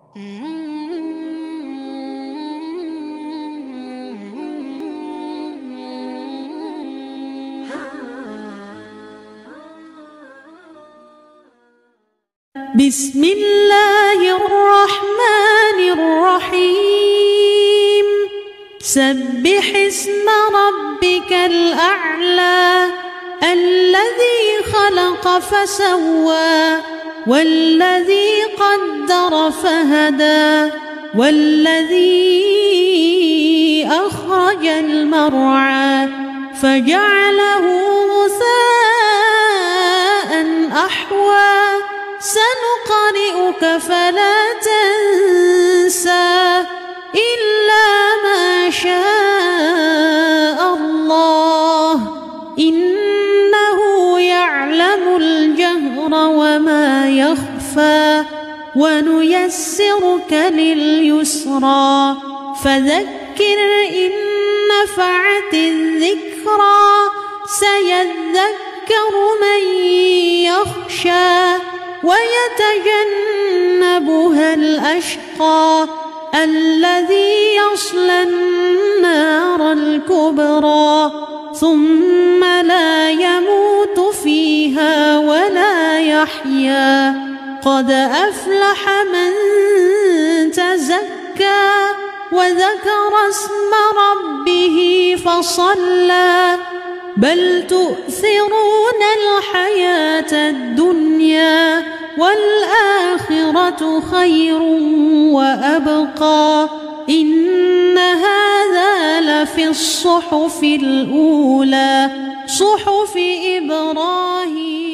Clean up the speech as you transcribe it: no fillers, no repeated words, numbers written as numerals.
بسم الله الرحمن الرحيم سبح اسم ربك الأعلى الذي خلق فسوى والذي قدر فهدى والذي أخرج المرعى فجعله غثاء أحوى سنقرئك فلا تنسى إلا ما شاء الله إنه يعلم الجهر وما يخفى ونيسرك لليسرى فذكر إن نفعت الذكرى سيذكر من يخشى ويتجنبها الأشقى الذي يصلى النار الكبرى ثم لا يموت فيها ولا يحيا قد أفلح من تزكى وذكر اسم ربه فصلى بل تؤثرون الحياة الدنيا والآخرة خير وأبقى إن هذا لفي الصحف الأولى صحف إبراهيم